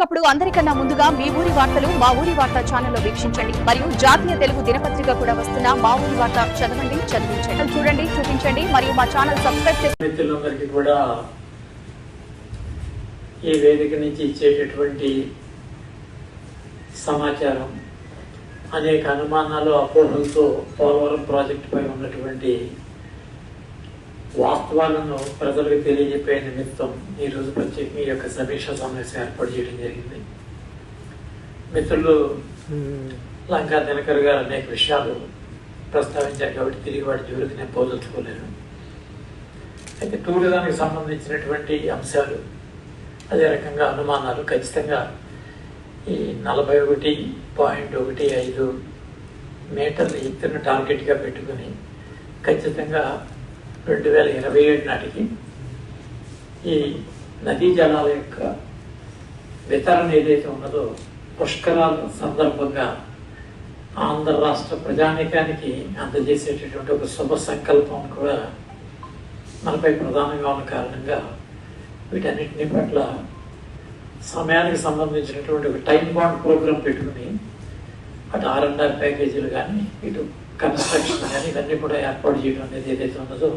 అప్పుడు అందరికన్నా ముందుగా మీ ఊరి వార్తలు మా ఊరి వార్త ఛానల్లో వీక్షించండి మరియు జాతీయ తెలుగు దినపత్రిక కూడా వస్తున్న మా ఊరి వార్త చదవండి, చదివించండి, చూడండి, చూపించండి మరియు మా ఛానల్ సబ్స్క్రైబ్ చేయండి. మిత్రులందరికీ కూడా ఈ వేదిక నుంచి ఇచ్చేటటువంటి సమాచారం అనేక అనుమానాలు అపోహలతో పోలవరం ప్రాజెక్టు పై ఉన్నటువంటి వాస్తవాలను ప్రజలకు తెలియజెప్పే నిమిత్తం ఈరోజు ప్రత్యేకంగా ఈ యొక్క సమీక్ష సమావేశం ఏర్పాటు చేయడం జరిగింది. మిత్రులు లంకా దినకర్ గారు అనేక విషయాలు ప్రస్తావించారు కాబట్టి తిరిగి వాటి జోలికి నేను పోదలుచుకోలేను. అయితే టూరిజానికి సంబంధించినటువంటి అంశాలు, అదే రకంగా అనుమానాలు ఖచ్చితంగా ఈ 41.15 మీటర్ల ఎత్తున టార్గెట్గా పెట్టుకుని ఖచ్చితంగా 2027 నాటికి ఈ నదీ జలాల యొక్క వితరణ ఏదైతే ఉన్నదో పుష్కరాల సందర్భంగా ఆంధ్ర రాష్ట్ర ప్రజానీకానికి అందజేసేటటువంటి ఒక శుభ సంకల్పం కూడా మనపై ప్రధానంగా ఉన్న కారణంగా వీటన్నిటిని పట్ల సమయానికి సంబంధించినటువంటి ఒక టైం బాండ్ ప్రోగ్రాం పెట్టుకుని అటు R&R ప్యాకేజీలు కానీ ఇటు కన్స్ట్రక్షన్ కానీ ఇవన్నీ కూడా ఏర్పాటు చేయడం అనేది ఏదైతే ఉన్నదో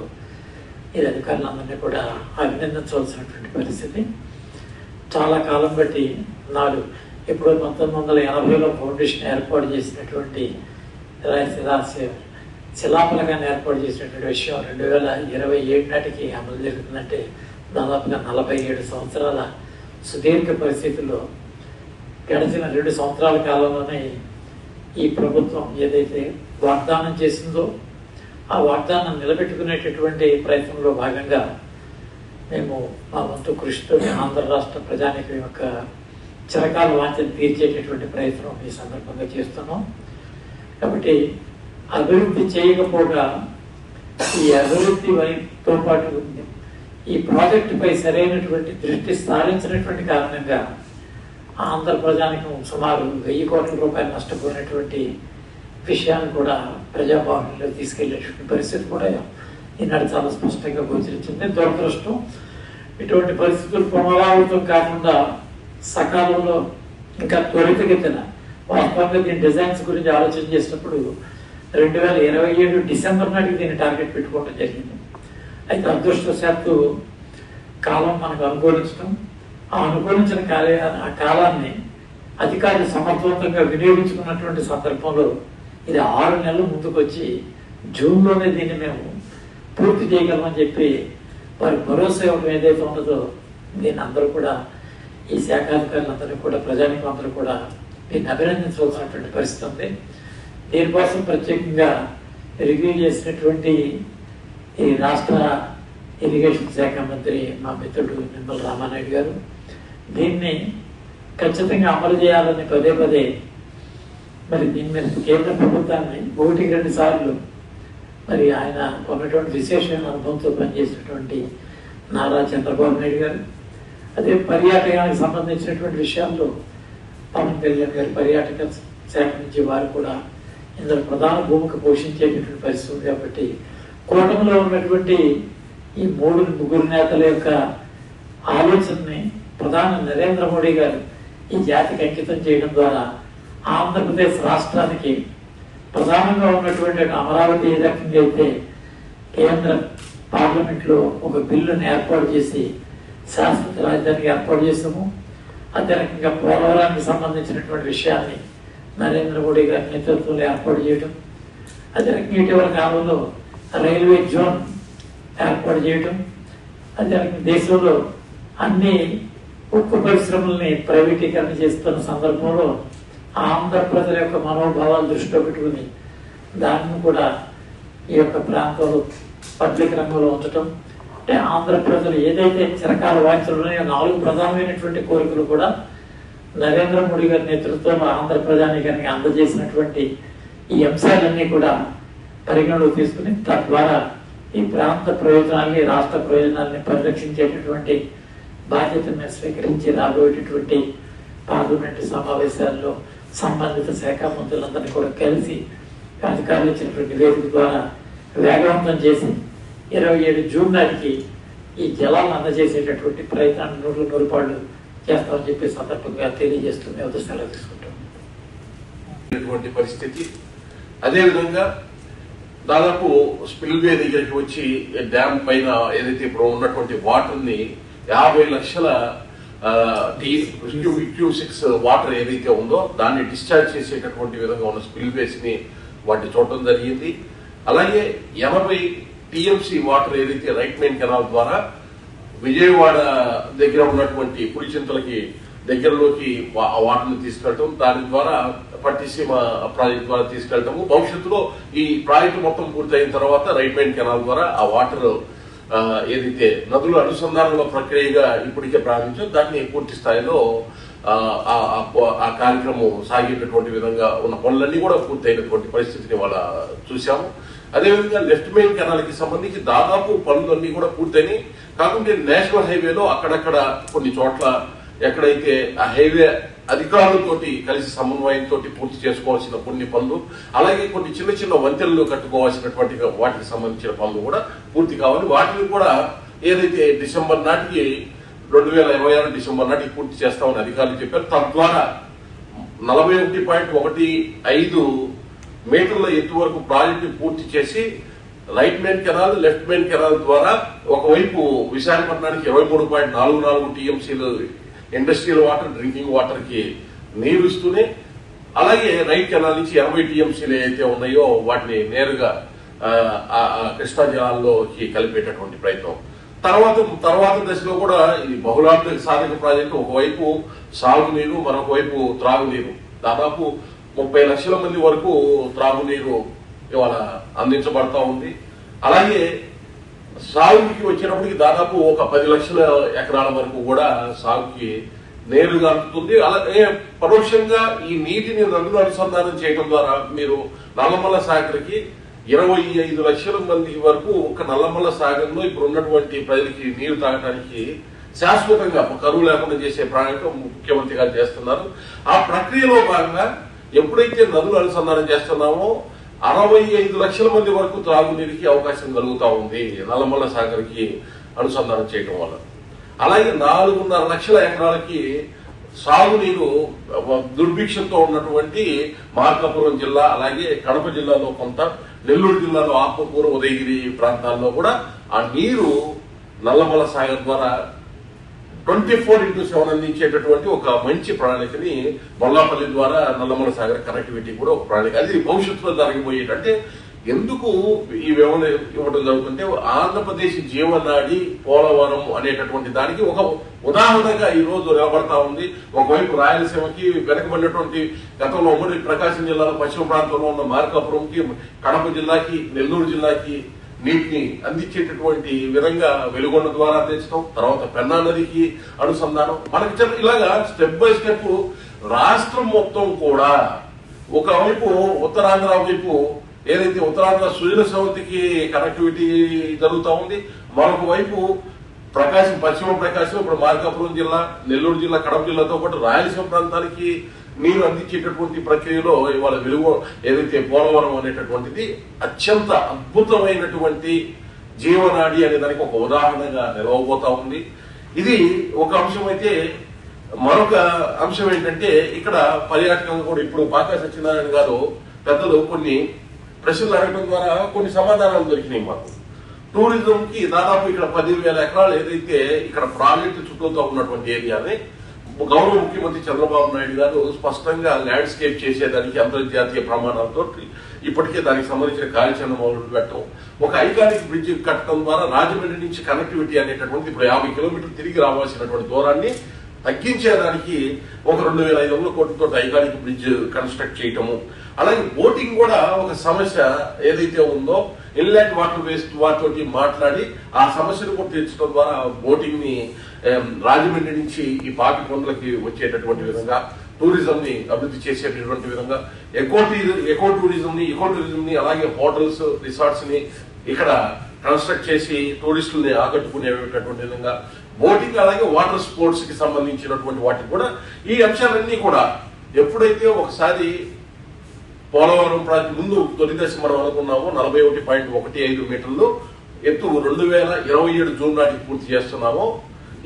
ఇది అధికారులందరినీ కూడా అభినందించవలసినటువంటి పరిస్థితి. చాలా కాలం బట్టి ఇప్పుడు 1980లో ఫౌండేషన్ ఏర్పాటు చేసినటువంటి శిలాఫలకాన్ని ఏర్పాటు చేసినటువంటి విషయం 2027 నాటికి అమలు జరుగుతుందంటే దాదాపుగా 47 సంవత్సరాల సుదీర్ఘ పరిస్థితుల్లో గడిచిన 2 సంవత్సరాల కాలంలోనే ఈ ప్రభుత్వం ఏదైతే వాగ్దానం చేసిందో ఆ వాగ్దానం నిలబెట్టుకునేటటువంటి ప్రయత్నంలో భాగంగా మేము మా వంతు కృషితో ఆంధ్ర రాష్ట్ర ప్రజానీకం యొక్క చిరకాల వాంఛను తీర్చేటటువంటి ప్రయత్నం ఈ సందర్భంగా చేస్తున్నాం. కాబట్టి అభివృద్ధి చేయకపోగా ఈ అభివృద్ధి వైపుతో పాటు ఈ ప్రాజెక్టుపై సరైనటువంటి దృష్టి సారించినటువంటి కారణంగా ఆంధ్ర ప్రజానీకం సుమారు 1000 కోట్ల రూపాయలు నష్టపోయినటువంటి విషయాన్ని కూడా ప్రజాభవనంలో తీసుకెళ్లేటువంటి పరిస్థితి కూడా ఈనాడు చాలా స్పష్టంగా గోచరించింది. దురదృష్టం ఇటువంటి పరిస్థితులు పునరావృతం కాకుండా సకాలంలో ఇంకా త్వరితగతిన వాస్తవంగా దీని డిజైన్స్ గురించి ఆలోచన చేసినప్పుడు 2027 డిసెంబర్ నాటికి దీన్ని టార్గెట్ పెట్టుకోవడం జరిగింది. అయితే అదృష్టవశాత్తు కాలం మనకు అనుకూలించడం, ఆ అనుకూలించిన ఆ కాలాన్ని అధికారులు సమర్థవంతంగా వినియోగించుకున్నటువంటి సందర్భంలో ఇది 6 నెలలు ముందుకు వచ్చి జూన్లోనే దీన్ని మేము పూర్తి చేయగలమని చెప్పి వారి భరోసా ఇవ్వడం ఏదైతే ఉన్నదో దీన్ని అందరూ కూడా ఈ శాఖాధికారులందరూ కూడా ప్రజానీకం అందరూ కూడా దీన్ని అభినందించవలసినటువంటి పరిస్థితి ఉంది. దీనికోసం ప్రత్యేకంగా రివ్యూ చేసినటువంటి ఈ రాష్ట్ర ఇరిగేషన్ శాఖ మంత్రి మా మిత్రుడు నిమ్మల రామానాయుడు గారు దీన్ని ఖచ్చితంగా అమలు చేయాలని పదే మరి దీని మీద కేంద్ర ప్రభుత్వాన్ని 1-2 సార్లు మరి ఆయన ఉన్నటువంటి విశేషమైన అనుభవంతో పనిచేసినటువంటి నారా చంద్రబాబు నాయుడు గారు, అదే పర్యాటకానికి సంబంధించినటువంటి విషయాల్లో పవన్ కళ్యాణ్ గారు పర్యాటక శాఖ నుంచి వారు కూడా ఇందులో ప్రధాన భూమిక పోషించేటటువంటి పరిస్థితి ఉంది. కాబట్టి కూటమిలో ఉన్నటువంటి ఈ 3-4 నేతల యొక్క ఆలోచనని ప్రధాని నరేంద్ర మోడీ గారు ఈ జాతికి అంకితం చేయడం ద్వారా ఆంధ్రప్రదేశ్ రాష్ట్రానికి ప్రధానంగా ఉన్నటువంటి అమరావతి ఏ రకంగా అయితే కేంద్ర పార్లమెంట్లో ఒక బిల్లును ఏర్పాటు చేసి శాశ్వత రాజధానికి ఏర్పాటు చేసాము, అదే రకంగా పోలవరానికి సంబంధించినటువంటి విషయాన్ని నరేంద్ర మోడీ గారి నేతృత్వంలో ఏర్పాటు చేయడం, అదే రకంగా ఇటీవల కాలంలో రైల్వే జోన్ ఏర్పాటు చేయడం, అదే రకంగా దేశంలో అన్ని ఉక్కు పరిశ్రమల్ని ప్రైవేటీకరణ చేస్తున్న సందర్భంలో ఆంధ్ర ప్రజల యొక్క మనోభావాలు దృష్టిలో పెట్టుకుని దాన్ని కూడా ఈ యొక్క ప్రాంతంలో పబ్లిక్ రంగంలో ఉంచడం, అంటే ఆంధ్ర ప్రజలు ఏదైతే చిరకాల వాంఛలు 4 ప్రధానమైనటువంటి కోరికలు కూడా నరేంద్ర మోడీ గారి నేతృత్వంలో ఆంధ్ర ప్రజానీకానికి అందజేసినటువంటి ఈ అంశాలన్నీ కూడా పరిగణలోకి తీసుకుని తద్వారా ఈ ప్రాంత ప్రయోజనాల్ని రాష్ట్ర ప్రయోజనాల్ని పరిరక్షించేటటువంటి బాధ్యతను స్వీకరించి రాబోయేటటువంటి పార్లమెంటు సమావేశాల్లో సంబంధిత శాఖ మంత్రులందరినీ కూడా కలిసి అధికారులు ఇచ్చినటువంటి నివేదిక ద్వారా వేగవంతం చేసి 27 జూన్ నాటికి ఈ జలాలను అందజేసేటటువంటి ప్రయత్నాన్ని 100 పాళ్ళు చేస్తామని చెప్పి సందర్భంగా తెలియజేస్తూ మేము సెలవు తీసుకుంటాం. పరిస్థితి అదేవిధంగా దాదాపు స్పిల్వే దగ్గరికి వచ్చి డ్యామ్ పైన ఏదైతే ఇప్పుడు ఉన్నటువంటి వాటర్ ని 50 లక్షల క్యూసిక్స్ వాటర్ ఏదైతే ఉందో దాన్ని డిశ్చార్జ్ చేసేటటువంటి విధంగా ఉన్న స్పిల్వేస్ ని వాటిని చూడటం జరిగింది. అలాగే 80 టీఎంసీ వాటర్ ఏదైతే రైట్ మెయిన్ కెనాల్ ద్వారా విజయవాడ దగ్గర ఉన్నటువంటి పులిచింతలకి దగ్గరలోకి ఆ వాటర్ని తీసుకెళ్ళటం, దాని ద్వారా పట్టిసీమ ప్రాజెక్ట్ ద్వారా తీసుకెళ్ళటము, భవిష్యత్తులో ఈ ప్రాజెక్టు మొత్తం పూర్తయిన తర్వాత రైట్ మెయిన్ కెనాల్ ద్వారా ఆ వాటర్ ఏదైతే నదుల అనుసంధానంలో ప్రక్రియగా ఇప్పటికే ప్రారంభించాం దాన్ని పూర్తి స్థాయిలో ఆ కార్యక్రమం సాగేటటువంటి విధంగా ఉన్న పనులన్నీ కూడా పూర్తయినటువంటి పరిస్థితిని వాళ్ళ చూసాము. అదేవిధంగా లెఫ్ట్ మెయిన్ కెనాల్ కి సంబంధించి దాదాపు పనులన్నీ కూడా పూర్తయినాయి. కాకుంటే నేషనల్ హైవేలో అక్కడక్కడ కొన్ని చోట్ల ఎక్కడైతే ఆ హైవే అధికారులతోటి కలిసి సమన్వయంతో పూర్తి చేసుకోవాల్సిన కొన్ని పనులు, అలాగే కొన్ని చిన్న చిన్న వంతెనలు కట్టుకోవాల్సినటువంటి వాటికి సంబంధించిన పనులు కూడా పూర్తి కావాలి. వాటిని కూడా ఏదైతే డిసెంబర్ నాటికి 2026 డిసెంబర్ నాటికి పూర్తి చేస్తామని అధికారులు చెప్పారు. తద్వారా 41.15 మీటర్ల ఎత్తు వరకు ప్రాజెక్టు పూర్తి చేసి right main canal left main canal ద్వారా ఒకవైపు విశాఖపట్నానికి 23.44 టీఎంసీలు ఇండస్ట్రియల్ వాటర్ డ్రింకింగ్ వాటర్ కి నీరు ఇస్తూనే, అలాగే రైట్ కెనాల్ నుంచి 80 టీఎంసీలు ఏదైతే ఉన్నాయో వాటిని నేరుగా కృష్ణా జలాల్లోకి కలిపేటటువంటి ప్రయత్నం. తర్వాత దశలో కూడా ఇది బహుళార్థ సాధక ప్రాజెక్టు, ఒకవైపు సాగునీరు మరొక వైపు త్రాగునీరు, దాదాపు 30 లక్షల మంది వరకు త్రాగునీరు ఇవాళ అందించబడతా ఉంది. అలాగే సాగుకి వచ్చినప్పటికి దాదాపు ఒక 10 లక్షల ఎకరాల వరకు కూడా సాగుకి నేరుగా అందుతుంది. అలాగే పరోక్షంగా ఈ నీటిని నదులు అనుసంధానం చేయడం ద్వారా మీరు నల్లమల్ల సాగర్కి 25 లక్షల మంది వరకు ఒక నల్లమల్ల సాగర్లో ఇప్పుడు ఉన్నటువంటి ప్రజలకి నీరు తాగడానికి శాశ్వతంగా కరువు లేకుండా చేసే ప్రణాళిక ముఖ్యమంత్రి గారు చేస్తున్నారు. ఆ ప్రక్రియలో భాగంగా ఎప్పుడైతే నదులు అనుసంధానం చేస్తున్నామో 65 లక్షల మంది వరకు త్రాగునీరుకి అవకాశం కలుగుతా ఉంది నల్లమల్ల సాగర్కి అనుసంధానం చేయడం వల్ల. అలాగే 4.5 లక్షల ఎకరాలకి సాగునీరు దుర్భిక్షంతో ఉన్నటువంటి మార్కాపురం జిల్లా, అలాగే కడప జిల్లాలో కొంత, నెల్లూరు జిల్లాలో ఆత్మకూరు ఉదయగిరి ప్రాంతాల్లో కూడా ఆ నీరు నల్లమల్ల సాగర్ ద్వారా 24/7 అందించేటటువంటి ఒక మంచి ప్రణాళికని బొల్లాపల్లి ద్వారా నల్లమల్ల సాగర్ కనెక్టివిటీ కూడా ఒక ప్రణాళిక. అది భవిష్యత్తులో జరగబోయేటంటే ఎందుకు ఈ వివరణ ఇవ్వడం జరుగుతుంటే ఆంధ్రప్రదేశ్ జీవనాడి పోలవరం అనేటటువంటి దానికి ఒక ఉదాహరణగా ఈ రోజు నిలబడతా ఉంది. ఒకవైపు రాయలసీమకి వెనకబడినటువంటి గతంలో ఉమ్మడి ప్రకాశం జిల్లాలో పశ్చిమ ప్రాంతంలో ఉన్న మార్కాపురంకి, కడప జిల్లాకి, నెల్లూరు జిల్లాకి నీటిని అందించేటటువంటి విధంగా వెలుగొండ ద్వారా అందించడం, తర్వాత పెన్నా నదికి అనుసంధానం, మనకి ఇలాగా స్టెప్ బై స్టెప్ రాష్ట్రం మొత్తం కూడా ఒకవైపు ఉత్తరాంధ్ర వైపు ఏదైతే ఉత్తరాంధ్ర సుజల సౌతికి కనెక్టివిటీ జరుగుతూ ఉంది, మరొక వైపు ప్రకాశం పశ్చిమ ప్రకాశం ఇప్పుడు మార్కాపురం జిల్లా, నెల్లూరు జిల్లా, కడప జిల్లాతో పాటు రాయలసీమ ప్రాంతానికి నీరు అందించేటటువంటి ప్రక్రియలో ఇవాళ వెలుగు ఏదైతే పోలవరం అనేటటువంటిది అత్యంత అద్భుతమైనటువంటి జీవనాడి అనే దానికి ఒక ఉదాహరణగా నిలవబోతా ఉంది. ఇది ఒక అంశం అయితే, మరొక అంశం ఏంటంటే ఇక్కడ పర్యాటకంగా కూడా ఇప్పుడు పాకా సత్యనారాయణ గారు పెద్దలు కొన్ని ప్రశ్నలు అడగడం ద్వారా కొన్ని సమాధానాలు దొరికినాయి మాకు. టూరిజం కి దాదాపు ఇక్కడ 10,000 ఎకరాలు ఏదైతే ఇక్కడ ప్రాజెక్టు చుట్టూతో ఉన్నటువంటి ఏరియాని గౌరవ ముఖ్యమంత్రి చంద్రబాబు నాయుడు గారు స్పష్టంగా ల్యాండ్స్కేప్ చేసేదానికి అంతర్జాతీయ ప్రమాణాలతో ఇప్పటికే దానికి సంబంధించిన కార్యాచరణ మొదలు పెట్టడం, ఒక ఐకానిక్ బ్రిడ్జ్ కట్టడం ద్వారా రాజమండ్రి నుంచి కనెక్టివిటీ అనేటటువంటి ఇప్పుడు 50 కిలోమీటర్లు తిరిగి రావాల్సినటువంటి దూరాన్ని తగ్గించేదానికి ఒక 2,500 కోట్లతో ఐకానిక్ బ్రిడ్జ్ కన్స్ట్రక్ట్ చేయటము. అలాగే బోటింగ్ కూడా ఒక సమస్య ఏదైతే ఉందో ఇన్లాండ్ వాటర్ వేస్ట్ వాటితోటి మాట్లాడి ఆ సమస్యను కూడా తీర్చడం ద్వారా బోటింగ్ ని రాజమండ్రి నుంచి ఈ పాపి కొండలకి వచ్చేటటువంటి విధంగా టూరిజం ని అభివృద్ధి చేసేటటువంటి విధంగా ఎకో టూరిజం ని అలాగే హోటల్స్ రిసార్ట్స్ ని ఇక్కడ కన్స్ట్రక్ట్ చేసి టూరిస్టులని ఆకట్టుకునేటటువంటి విధంగా బోటింగ్, అలాగే వాటర్ స్పోర్ట్స్ కి సంబంధించినటువంటి వాటికి కూడా ఈ అంశాలన్నీ కూడా ఎప్పుడైతే ఒకసారి పోలవరం ప్రాజెక్టు ముందు తొలి దశ మనం అనుకున్నామో 41.15 మీటర్లు ఎత్తు 2027 జూన్ నాటికి పూర్తి చేస్తున్నామో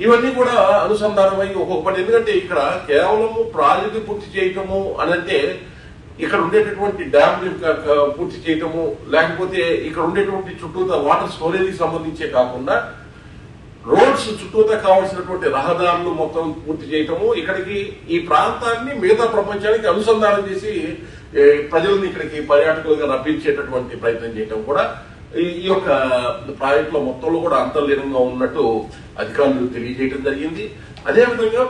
ఇవన్నీ కూడా అనుసంధానమై ఒక్కొక్క పని. ఎందుకంటే ఇక్కడ కేవలము ప్రాజెక్టు పూర్తి చేయటము అని అంటే ఇక్కడ ఉండేటటువంటి డ్యామ్ పూర్తి చేయటము, లేకపోతే ఇక్కడ ఉండేటువంటి చుట్టూతా వాటర్ స్టోరేజ్ కి సంబంధించే కాకుండా రోడ్స్ చుట్టూతా కావాల్సినటువంటి రహదారులు మొత్తం పూర్తి చేయటము, ఇక్కడికి ఈ ప్రాంతాన్ని మిగతా ప్రపంచానికి అనుసంధానం చేసి ప్రజలను ఇక్కడికి పర్యాటకులుగా రప్పించేటటువంటి ప్రయత్నం చేయటం కూడా ఈ యొక్క ప్రాజెక్టుల మొత్తంలో కూడా అంతర్లీనంగా ఉన్నట్టు అధికారులు తెలియజేయడం జరిగింది. అదేవిధంగా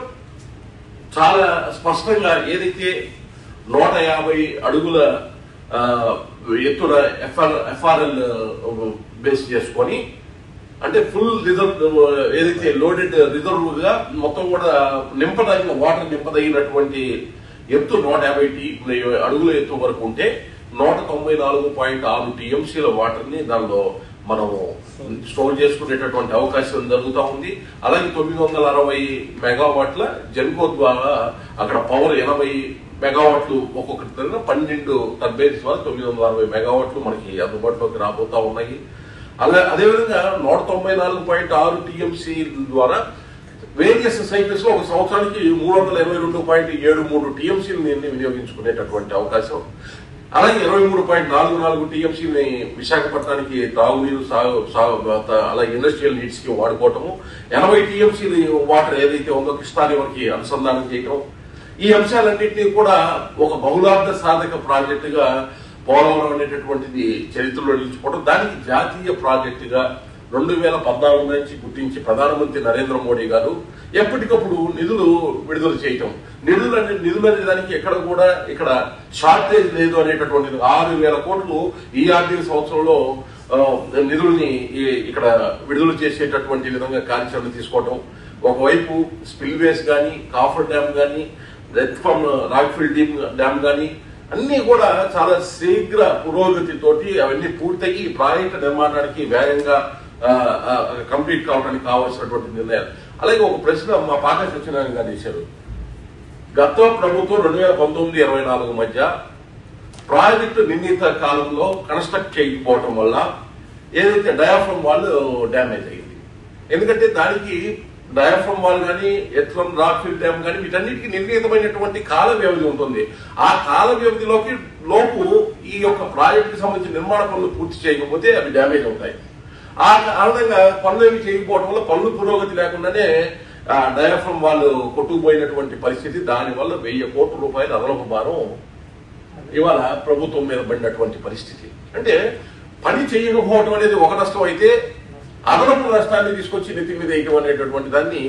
చాలా స్పష్టంగా ఏదైతే 150 అడుగుల ఎత్తున ఎఫ్ఆర్ఎల్ బేస్ చేసుకొని, అంటే ఫుల్ రిజర్వ్ ఏదైతే లోడెడ్ రిజర్వ్ గా మొత్తం కూడా వాటర్ నింపదగినటువంటి ఎత్తు 150 అడుగుల ఎత్తు వరకు ఉంటే 194.6 టీఎంసీల వాటర్ ని దానిలో మనము స్టోర్ చేసుకునేటటువంటి అవకాశం జరుగుతూ ఉంది. అలాగే 960 మెగావాట్ల జెన్కో ద్వారా అక్కడ పవర్ 80 మెగావాట్లు ఒక్కొక్కటి 12 టర్బైన్స్ ద్వారా 960 మెగావాట్లు మనకి అందుబాటులోకి రాబోతా ఉన్నాయి. అదేవిధంగా 194.6 టీఎంసీ ద్వారా వేరియస్ సైకిల్స్ లో ఒక సంవత్సరానికి 322.73 టీఎంసీని వినియోగించుకునేటటువంటి అవకాశం. అలాగే 23.44 టీఎంసీని విశాఖపట్నానికి తాగునీరు అలాగే ఇండస్ట్రియల్ నీడ్స్ కి వాడుకోవటము, 80 టీఎంసీని వాటర్ ఏదైతే ఉందో కృష్ణా రివర్కి అనుసంధానం చేయటం, ఈ అంశాలన్నింటినీ కూడా ఒక బహుళార్థ సాధక ప్రాజెక్టుగా పోలవరం అనేటటువంటిది చరిత్రలో నిలిచిపోవడం, దానికి జాతీయ ప్రాజెక్టుగా 2014 నుంచి గుర్తించి ప్రధానమంత్రి నరేంద్ర మోడీ గారు ఎప్పటికప్పుడు నిధులు విడుదల చేయటం, నిధులు అనే దానికి ఎక్కడ కూడా ఇక్కడ షార్టేజ్ లేదు అనేటటువంటిది. 6,000 కోట్లు ఈ ఆర్థిక సంవత్సరంలో నిధుల్ని ఇక్కడ విడుదల చేసేటటువంటి విధంగా కార్యాచరణ తీసుకోవటం. ఒకవైపు స్పిల్వేస్ కానీ, కాఫర్ డ్యామ్ కానీ, రాక్ఫిల్ డ్యామ్ కానీ అన్ని కూడా చాలా శీఘ్ర పురోగతితోటి అవన్నీ పూర్తయి ప్రాజెక్టు నిర్మాణానికి వేగంగా కంప్లీట్ కావడానికి కావాల్సినటువంటి నిర్ణయాలు. అలాగే ఒక ప్రశ్న మా పాక సత్యనారాయణ గారు చేశారు. గత ప్రభుత్వం 2019-24 మధ్య ప్రాజెక్టు నిర్ణీత కాలంలో కన్స్ట్రక్ట్ చేయకపోవటం వల్ల ఏదైతే డయాఫ్రమ్ వాల్ డ్యామేజ్ అయింది. ఎందుకంటే దానికి డయాఫ్రమ్ వాల్ కానీ, ఎత్లం రాక్ఫిల్ డ్యామ్ కానీ వీటన్నిటికీ నిర్ణీతమైనటువంటి కాల వ్యవధి ఉంటుంది. ఆ కాల వ్యవధిలోకి లోపు ఈ యొక్క ప్రాజెక్టుకి సంబంధించిన నిర్మాణ పనులు పూర్తి చేయకపోతే అవి డ్యామేజ్ అవుతాయి. ఆ కారణంగా పనులు ఏమి చేయకపోవడం వల్ల పనులు పురోగతి లేకుండానే డయాఫ్రమ్ వాళ్ళు కొట్టుకుపోయినటువంటి పరిస్థితి. దానివల్ల 1000 కోట్ల రూపాయల అదనపు భారం ఇవాళ ప్రభుత్వం మీద పడినటువంటి పరిస్థితి. అంటే పని చేయకపోవడం అనేది ఒక నష్టం అయితే, అదనపు నష్టాన్ని తీసుకొచ్చి నెత్తి మీద వేయటం అనేటటువంటి దాన్ని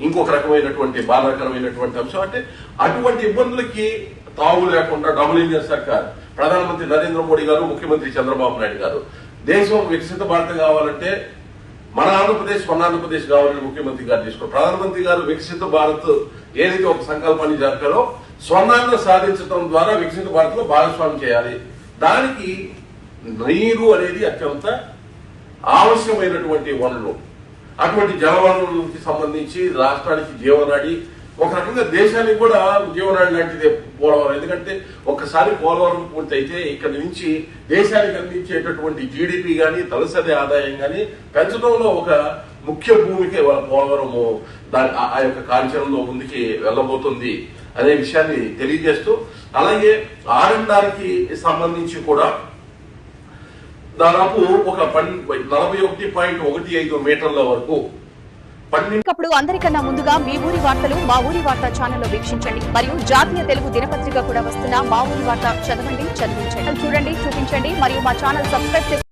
ఇంకొక రకమైనటువంటి బాధాకరమైనటువంటి అంశం. అంటే అటువంటి ఇబ్బందులకి తావు లేకుండా డబుల్ ఇంజిన్ సర్కార్ ప్రధానమంత్రి నరేంద్ర మోడీ గారు, ముఖ్యమంత్రి చంద్రబాబు నాయుడు గారు దేశం వికసిత భారత్ కావాలంటే మన ఆంధ్రప్రదేశ్ ఆంధ్రప్రదేశ్ కావాలని ముఖ్యమంత్రి గారు తీసుకున్నారు. ప్రధానమంత్రి గారు వికసిత భారత్ ఏదైతే ఒక సంకల్పాన్ని జరిపారో స్వర్ణాంధ్ర సాధించడం ద్వారా వికసిత భారత్ లో భాగస్వామ్యం చేయాలి. దానికి నీరు అనేది అత్యంత ఆవశ్యమైనటువంటి వనరులు. అటువంటి జలవనరులకి సంబంధించి రాష్ట్రానికి జీవనాడి, ఒక రకంగా దేశానికి కూడా జీవనాడి లాంటిదే పోలవరం. ఎందుకంటే ఒక్కసారి పోలవరం పూర్తయితే ఇక్కడ నుంచి దేశానికి అందించేటటువంటి జీడిపి కానీ, తలసరి ఆదాయం కానీ పెంచడంలో ఒక ముఖ్య భూమికి పోలవరము ఆ యొక్క కార్యాచరణలో ముందుకి వెళ్ళబోతుంది అనే విషయాన్ని తెలియజేస్తూ, అలాగే R&R కి సంబంధించి కూడా దాదాపు ఒక 41.15 మీటర్ల వరకు ఇప్పుడు అందరికన్నా ముందుగా మీ ఊరి వార్తలు మా ఊరి వార్త ఛానల్లో వీక్షించండి. మరియు జాతీయ తెలుగు దినపత్రిక కూడా వస్తున్న మా ఊరి వార్త చదవండి, చదివించండి, చూడండి, చూపించండి మరియు మా ఛానల్ సబ్స్క్రైబ్